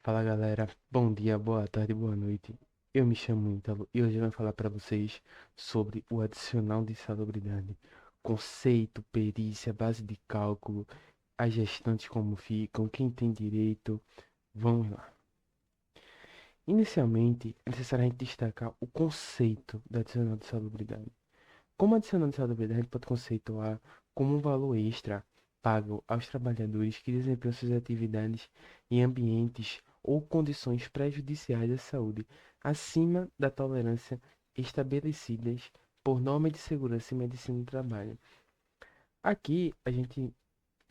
Fala galera, bom dia, boa tarde, boa noite. Eu me chamo Ítalo e hoje eu vou falar para vocês sobre o adicional de insalubridade, conceito, perícia, base de cálculo, as gestantes como ficam, quem tem direito. Vamos lá. Inicialmente, é necessário a gente destacar o conceito do adicional de insalubridade. Como adicional de insalubridade pode conceituar como um valor extra pago aos trabalhadores que desempenham suas atividades em ambientes ou condições prejudiciais à saúde, acima da tolerância estabelecidas por normas de segurança e medicina do trabalho. Aqui a gente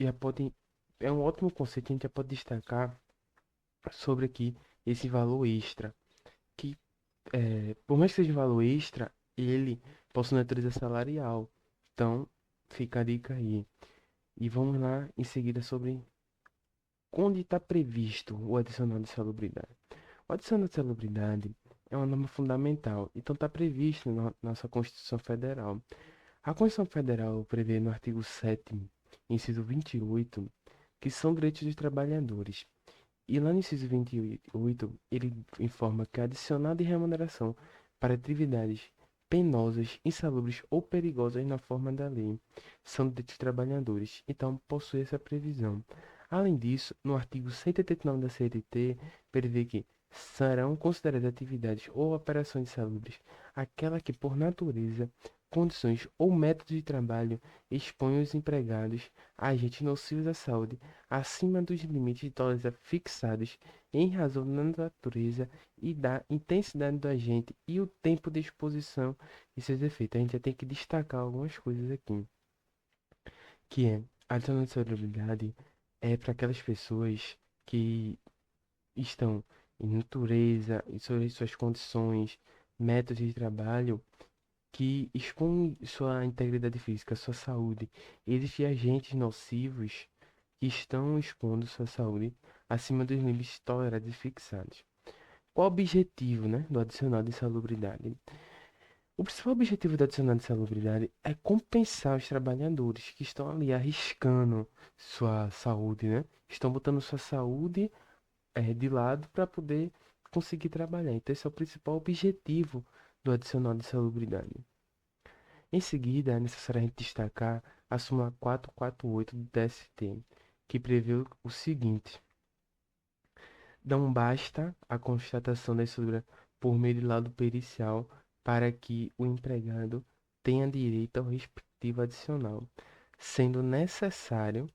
já pode, é um ótimo conceito, a gente já pode destacar sobre aqui esse valor extra, que por mais que seja um valor extra, ele possui natureza salarial. Então, fica a dica aí. E vamos lá em seguida sobre onde está previsto o adicional de salubridade. O adicional de salubridade é uma norma fundamental, então está previsto na nossa Constituição Federal. A Constituição Federal prevê no artigo 7º, inciso 28, que são direitos dos trabalhadores. E lá no inciso 28, ele informa que adicional de remuneração para atividades penosas, insalubres ou perigosas na forma da lei são direitos dos trabalhadores, então possui essa previsão. Além disso, no artigo 189 da CLT, prevê que serão consideradas atividades ou operações insalubres aquela que, por natureza, condições ou métodos de trabalho expõem os empregados a agentes nocivos à saúde acima dos limites de tolerância fixados em razão da natureza e da intensidade do agente e o tempo de exposição e seus efeitos. A gente já tem que destacar algumas coisas aqui, que é a disponibilidade é para aquelas pessoas que estão em natureza, em suas condições, métodos de trabalho que expõem sua integridade física, sua saúde. Existem agentes nocivos que estão expondo sua saúde acima dos limites tolerados e fixados. Qual o objetivo, né, do adicional de insalubridade? O principal objetivo do adicional de insalubridade é compensar os trabalhadores que estão ali arriscando sua saúde, né? Estão botando sua saúde de lado para poder conseguir trabalhar. Então, esse é o principal objetivo do adicional de insalubridade. Em seguida, é necessário a gente destacar a súmula 448 do TST, que prevê o seguinte: não basta a constatação da estrutura por meio de laudo pericial para que o empregado tenha direito ao respectivo adicional, sendo necessário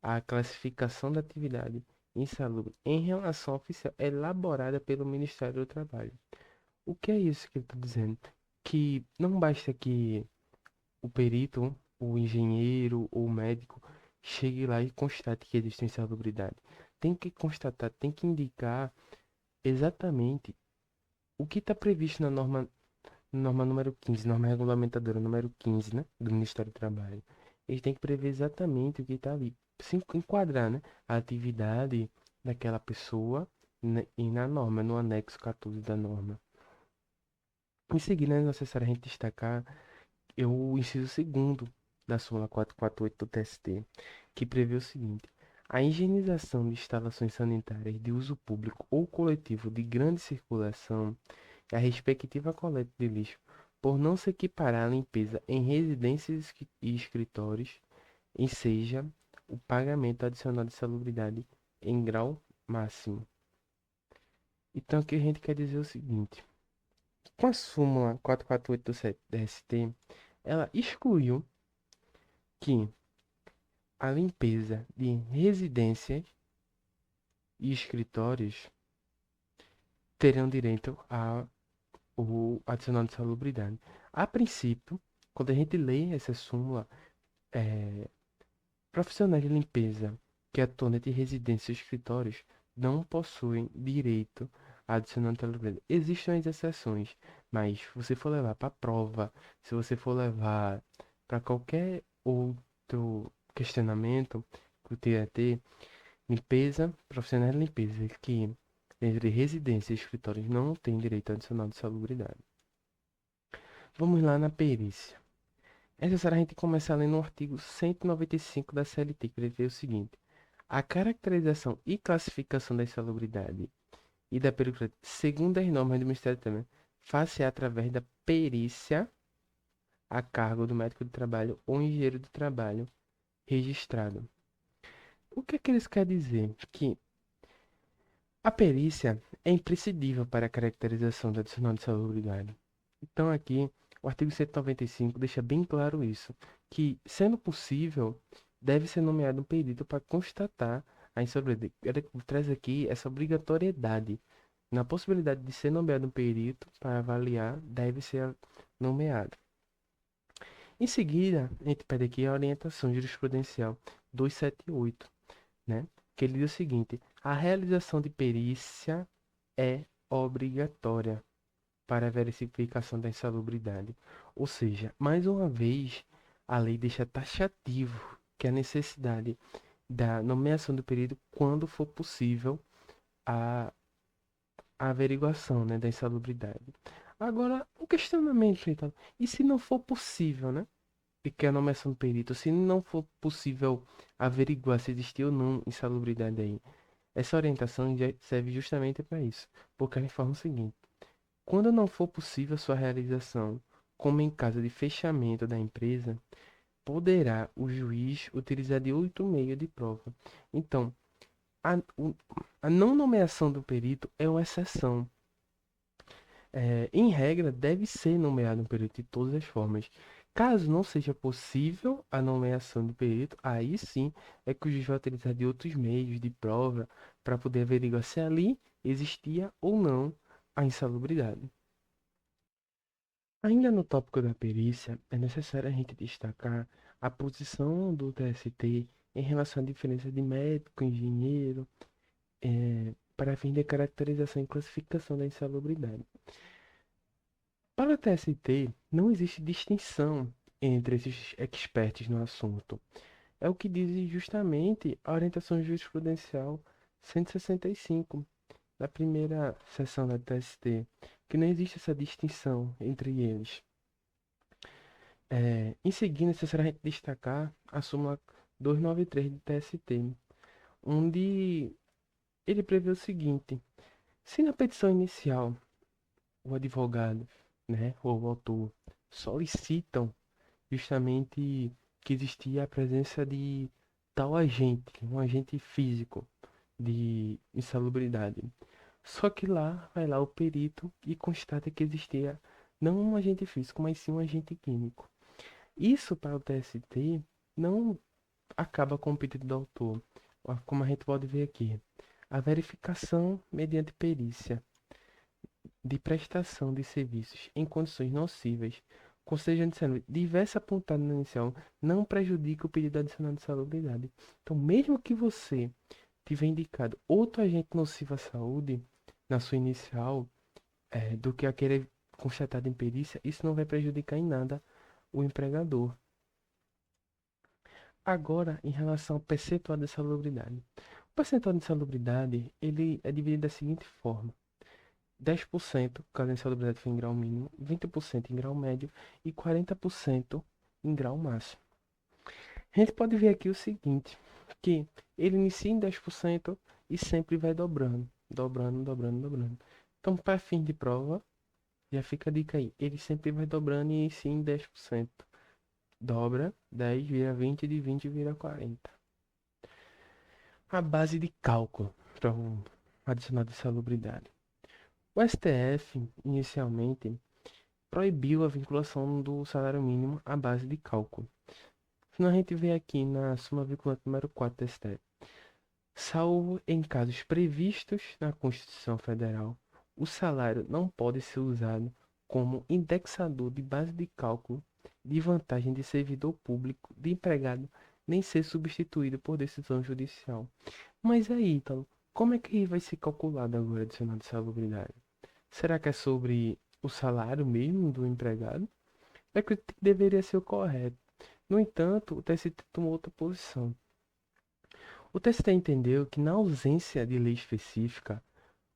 a classificação da atividade insalubre em relação oficial elaborada pelo Ministério do Trabalho. O que é isso que ele está dizendo? Que não basta que o perito, o engenheiro ou o médico chegue lá e constate que existe insalubridade. Tem que constatar, tem que indicar exatamente o que está previsto na norma número 15, norma regulamentadora número 15, né, do Ministério do Trabalho. Eles têm que prever exatamente o que está ali, se enquadrar, né, a atividade daquela pessoa, né, e na norma, no anexo 14 da norma. Em seguida, é necessário a gente destacar o inciso segundo da súmula 448 do TST, que prevê o seguinte: a higienização de instalações sanitárias de uso público ou coletivo de grande circulação e a respectiva coleta de lixo, por não se equiparar à limpeza em residências e escritórios, enseja o pagamento adicional de salubridade em grau máximo. Então, aqui a gente quer dizer o seguinte: com a súmula 448 do TST, ela excluiu que a limpeza de residências e escritórios terão direito ao adicional de salubridade. A princípio, quando a gente lê essa súmula, é, profissionais de limpeza que atuam dentro de residências e escritórios não possuem direito a adicional de salubridade. Existem as exceções, mas se você for levar para prova, se você for levar para qualquer outro questionamento que o TRT, limpeza, profissionais de limpeza que entre residência e escritórios não têm direito adicional de salubridade. Vamos lá na perícia. É necessário a gente começar lendo o artigo 195 da CLT, que prevê o seguinte: A caracterização e classificação da insalubridade e da periculosidade, segundo as normas do Ministério do Trabalho, faz-se através da perícia a cargo do médico do trabalho ou engenheiro do trabalho registrado. O que é que eles querem dizer? Que a perícia é imprescindível para a caracterização do adicional de salubridade. Então aqui, o artigo 195 deixa bem claro isso, que, sendo possível, deve ser nomeado um perito para constatar a insalubridade. Ele traz aqui essa obrigatoriedade. Na possibilidade de ser nomeado um perito para avaliar, deve ser nomeado. Em seguida, a gente pede aqui a orientação jurisprudencial 278, né? Que ele diz o seguinte: a realização de perícia é obrigatória para a verificação da insalubridade. Ou seja, mais uma vez, a lei deixa taxativo que a necessidade da nomeação do perito quando for possível a, a averiguação, né, da insalubridade. Agora, um questionamento, então, e se não for possível, né? E que a nomeação do perito, se não for possível averiguar se existiu ou não insalubridade aí, essa orientação já serve justamente para isso, porque ela informa o seguinte: quando não for possível sua realização, como em caso de fechamento da empresa, poderá o juiz utilizar de outro meio de prova. Então, a, o- a não nomeação do perito é uma exceção. Em regra, deve ser nomeado um perito de todas as formas. Caso não seja possível a nomeação do perito, aí sim é que o juiz vai utilizar de outros meios de prova para poder averiguar se ali existia ou não a insalubridade. Ainda no tópico da perícia, é necessário a gente destacar a posição do TST em relação à diferença de médico, engenheiro, para fim de caracterização e classificação da insalubridade. Para o TST, não existe distinção entre esses experts no assunto. É o que diz justamente a orientação jurisprudencial 165 da primeira seção da TST, que não existe essa distinção entre eles. Em seguida, é necessário a gente destacar a súmula 293 do TST, onde ele prevê o seguinte: se na petição inicial o advogado, né, ou o autor solicitam justamente que existia a presença de tal agente, um agente físico de insalubridade. Só que lá vai lá o perito e constata que existia não um agente físico, mas sim um agente químico. Isso para o TST não acaba com o pedido do autor, como a gente pode ver aqui. A verificação mediante perícia de prestação de serviços em condições nocivas, constrangindo sendo diversa apontada no inicial, não prejudica o pedido adicional de salubridade. Então, mesmo que você tiver indicado outro agente nocivo à saúde na sua inicial, do que aquele constatado em perícia, isso não vai prejudicar em nada o empregador. Agora, em relação ao percentual de salubridade. O percentual de salubridade, ele é dividido da seguinte forma: 10% caso a insalubridade for em grau mínimo, 20% em grau médio e 40% em grau máximo. A gente pode ver aqui o seguinte, que ele inicia em 10% e sempre vai dobrando, dobrando, dobrando, dobrando. Então, para fim de prova, já fica a dica aí, ele sempre vai dobrando e inicia em 10%. Dobra, 10 vira 20, de 20 vira 40. A base de cálculo para o adicionado de salubridade. O STF, inicialmente, proibiu a vinculação do salário mínimo à base de cálculo. Senão a gente vê aqui na súmula vinculante número 4 do STF. Salvo em casos previstos na Constituição Federal, o salário não pode ser usado como indexador de base de cálculo de vantagem de servidor público, de empregado, nem ser substituído por decisão judicial. Mas aí, Ítalo, como é que vai ser calculado agora o adicional de salubridade? Será que é sobre o salário mesmo do empregado? É que deveria ser o correto. No entanto, o TST tomou outra posição. O TST entendeu que, na ausência de lei específica,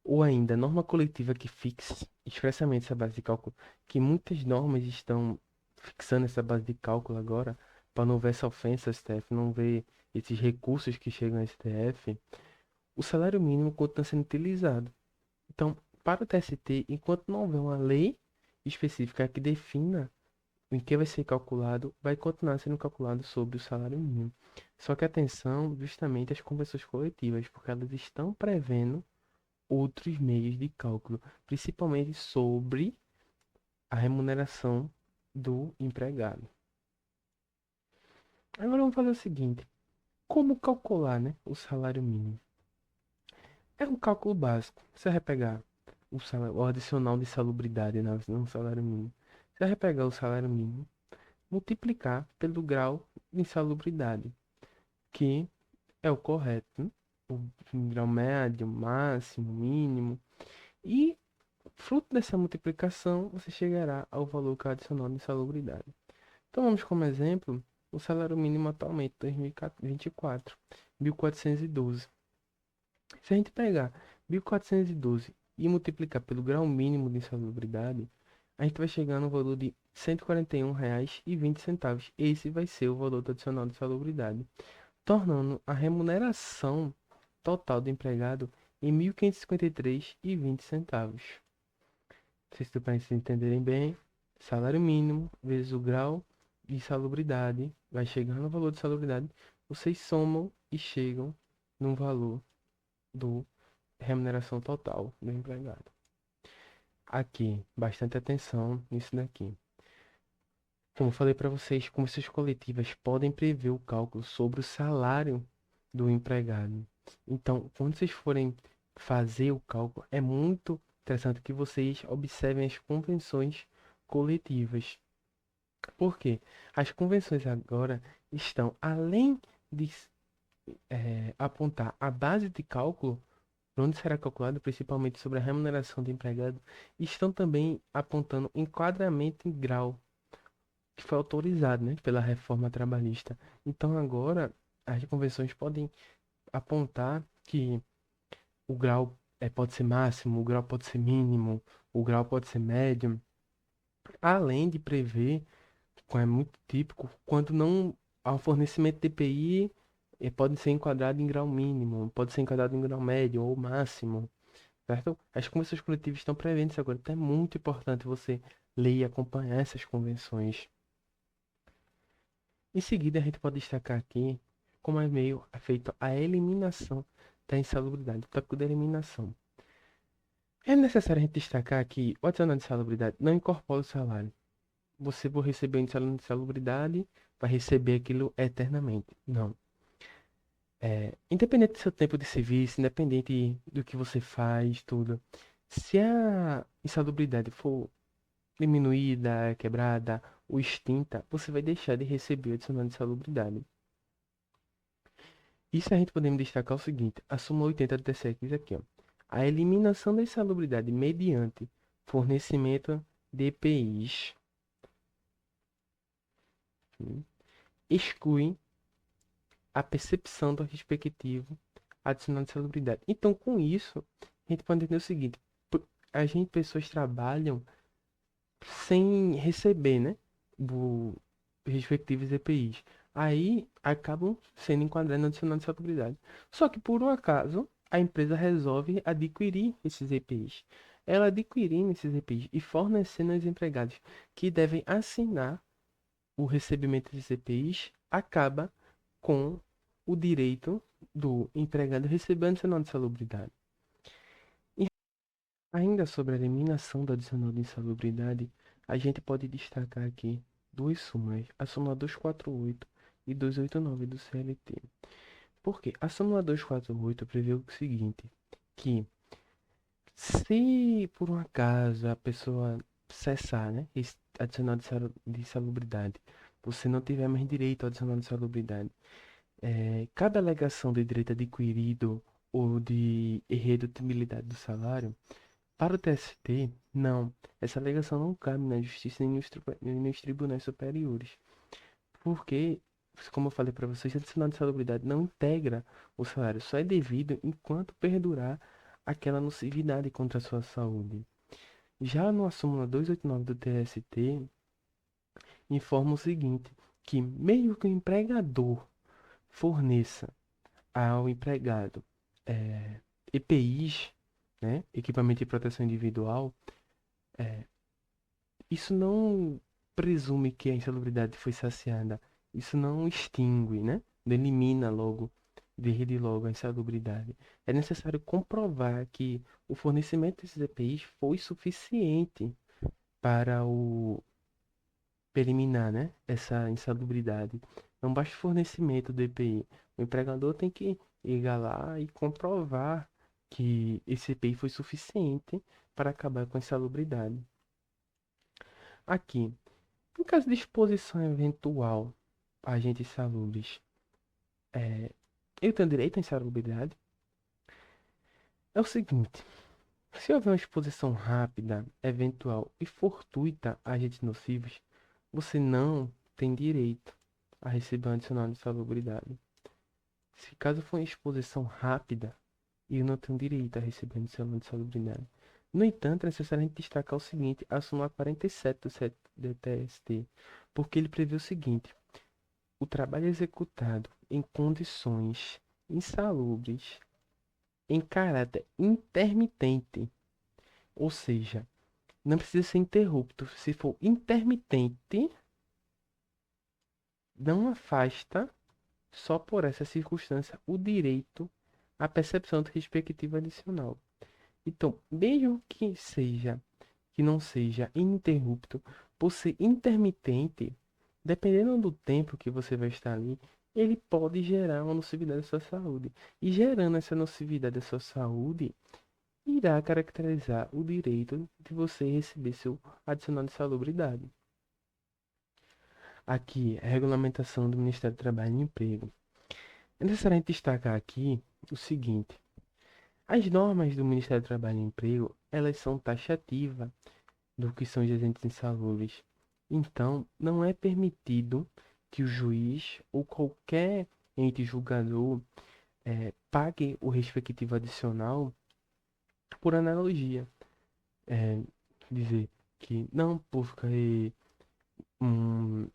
ou ainda norma coletiva que fixe expressamente essa base de cálculo, que muitas normas estão fixando essa base de cálculo agora, para não ver essa ofensa, STF, não ver esses recursos que chegam ao STF, o salário mínimo continua sendo utilizado. Então, para o TST, enquanto não houver uma lei específica que defina em que vai ser calculado, vai continuar sendo calculado sobre o salário mínimo. Só que atenção justamente às convenções coletivas, porque elas estão prevendo outros meios de cálculo, principalmente sobre a remuneração do empregado. Agora vamos fazer o seguinte: como calcular, né, o salário mínimo? É um cálculo básico. Você vai pegar o adicional de salubridade no salário mínimo. Você vai pegar o salário mínimo, multiplicar pelo grau de insalubridade, que é o correto, né? O grau médio, máximo, mínimo. E, fruto dessa multiplicação, você chegará ao valor que é o adicional de insalubridade. Então, vamos como exemplo o salário mínimo atualmente, 2024, 1.412. Se a gente pegar 1.412 e multiplicar pelo grau mínimo de insalubridade, a gente vai chegar no valor de R$ 141,20. Esse vai ser o valor adicional de insalubridade, tornando a remuneração total do empregado em R$ 1.553,20. Não sei se para vocês entenderem bem, salário mínimo vezes o grau de insalubridade vai chegar no valor de insalubridade, vocês somam e chegam no valor do remuneração total do empregado. Aqui, bastante atenção nisso daqui. Como eu falei para vocês, convenções coletivas podem prever o cálculo sobre o salário do empregado. Então, quando vocês forem fazer o cálculo, é muito interessante que vocês observem as convenções coletivas. Por quê? As convenções agora estão, além de apontar a base de cálculo, onde será calculado principalmente sobre a remuneração do empregado, estão também apontando enquadramento em grau, que foi autorizado, né, pela reforma trabalhista. Então agora as convenções podem apontar que o grau pode ser máximo, o grau pode ser mínimo, o grau pode ser médio, além de prever, como é muito típico, quando não há um fornecimento de EPI, pode ser enquadrado em grau mínimo, pode ser enquadrado em grau médio ou máximo. Certo? As convenções coletivas estão prevendo isso agora. Então é muito importante você ler e acompanhar essas convenções. Em seguida, a gente pode destacar aqui como é meio feito a eliminação da insalubridade, o tópico da eliminação. É necessário a gente destacar que o adicional de insalubridade não incorpora o salário. Você, por receber o adicional de insalubridade, vai receber aquilo eternamente. Não. Independente do seu tempo de serviço, independente do que você faz, tudo. Se a insalubridade for diminuída, quebrada ou extinta, você vai deixar de receber o adicional de salubridade. Isso a gente podemos destacar o seguinte: a súmula 80 do TCE diz aqui, ó, a eliminação da insalubridade mediante fornecimento de EPIs exclui a percepção do respectivo adicional de salubridade. Então, com isso, a gente pode entender o seguinte: pessoas trabalham sem receber, né, os respectivos EPIs. Aí acabam sendo enquadrados no adicional de salubridade. Só que por um acaso a empresa resolve adquirir esses EPIs. Ela adquirindo esses EPIs e fornecendo aos empregados que devem assinar o recebimento desses EPIs, acaba com o direito do empregado receber o adicional de salubridade. Ainda sobre a eliminação do adicional de insalubridade, a gente pode destacar aqui duas súmulas, a súmula 248 e 289 do CLT. Por quê? A súmula 248 prevê o seguinte, que se por um acaso a pessoa cessar, né, esse adicional de insalubridade, você não tiver mais direito ao adicional de insalubridade, cabe alegação de direito adquirido ou de irredutibilidade do salário. Para o TST, não. Essa alegação não cabe na justiça nem nos tribunais superiores. Porque, como eu falei para vocês, a adicional de salubridade não integra o salário, só é devido enquanto perdurar aquela nocividade contra a sua saúde. Já no súmula 289 do TST, informa o seguinte, que mesmo que o empregador forneça ao empregado EPIs, né, equipamento de proteção individual, isso não presume que a insalubridade foi saciada. Isso não extingue, né? Não elimina logo, verde logo a insalubridade. É necessário comprovar que o fornecimento desses EPIs foi suficiente para eliminar, né, essa insalubridade. Não basta o fornecimento do EPI. O empregador tem que ir lá e comprovar que esse EPI foi suficiente para acabar com a insalubridade. Aqui, em caso de exposição eventual a agentes insalubres, é, eu tenho direito à insalubridade? É o seguinte, se houver uma exposição rápida, eventual e fortuita a agentes nocivos, você não tem direito a receber um adicional de insalubridade. Se caso for uma exposição rápida, eu não tenho direito a receber um adicional de insalubridade. No entanto, é necessário a gente destacar o seguinte, a súmula 47 do TST, porque ele prevê o seguinte: o trabalho executado em condições insalubres em caráter intermitente, ou seja, não precisa ser interrupto. Se for intermitente, não afasta, só por essa circunstância, o direito à percepção do respectivo adicional. Então, mesmo que não seja ininterrupto, por ser intermitente, dependendo do tempo que você vai estar ali, ele pode gerar uma nocividade à sua saúde. E gerando essa nocividade à sua saúde, irá caracterizar o direito de você receber seu adicional de salubridade. Aqui, a regulamentação do Ministério do Trabalho e Emprego. É necessário destacar aqui o seguinte: as normas do Ministério do Trabalho e Emprego, elas são taxativas do que são os agentes insalubres. Então, não é permitido que o juiz ou qualquer ente julgador pague o respectivo adicional por analogia. É, dizer que não, porque um,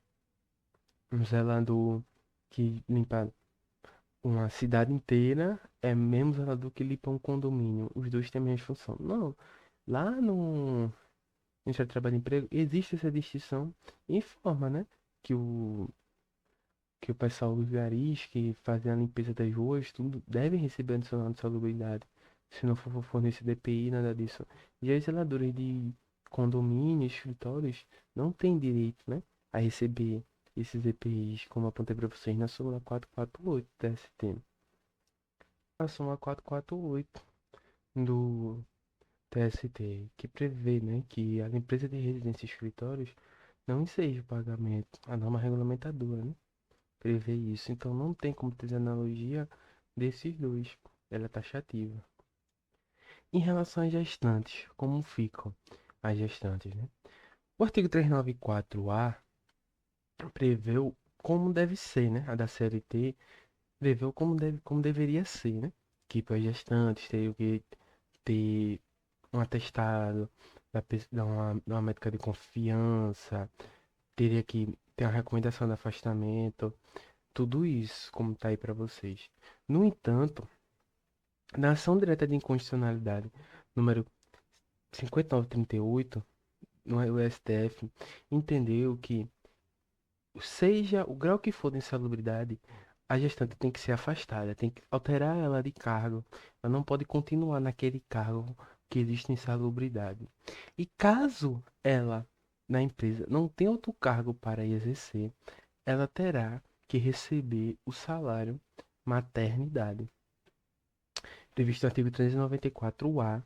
um zelador que limpa uma cidade inteira é mesmo zelador que limpa um condomínio. Os dois têm a mesma função. Não. Lá no Ministério do Trabalho e Emprego existe essa distinção e informa, né? Que o pessoal dos garis que fazem a limpeza das ruas, tudo, devem receber adicional de salubridade. Se não for fornecer DPI, nada disso. Já os zeladores de condomínios, escritórios, não têm direito, né, a receber esses EPIs, como apontei para vocês na súmula 448 do TST. A súmula 448 do TST, que prevê, né, que a empresa de residência e escritórios não enseja o pagamento, a norma regulamentadora, né? Prevê isso. Então não tem como ter analogia desses dois. Ela é taxativa. Em relação às gestantes, como ficam as gestantes, né? O artigo 394-A preveu como deve ser, né? A da CLT preveu como deveria ser, né? Que para as gestantes teriam que ter um atestado da uma médica de confiança, teria que ter uma recomendação de afastamento, tudo isso, como tá aí para vocês. No entanto, na ação direta de inconstitucionalidade número 5938, o STF entendeu que, seja o grau que for de insalubridade, a gestante tem que ser afastada, tem que alterar ela de cargo. Ela não pode continuar naquele cargo que existe insalubridade. E caso ela, na empresa, não tenha outro cargo para exercer, ela terá que receber o salário maternidade, previsto no artigo 394-A,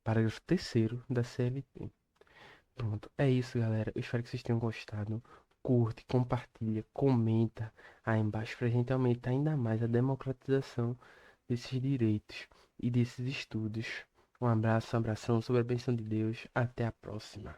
parágrafo 3º da CLT. Pronto, é isso, galera. Eu espero que vocês tenham gostado. Curte, compartilha, comenta aí embaixo pra gente aumentar ainda mais a democratização desses direitos e desses estudos. Um abraço, um abração, sobre a bênção de Deus. Até a próxima.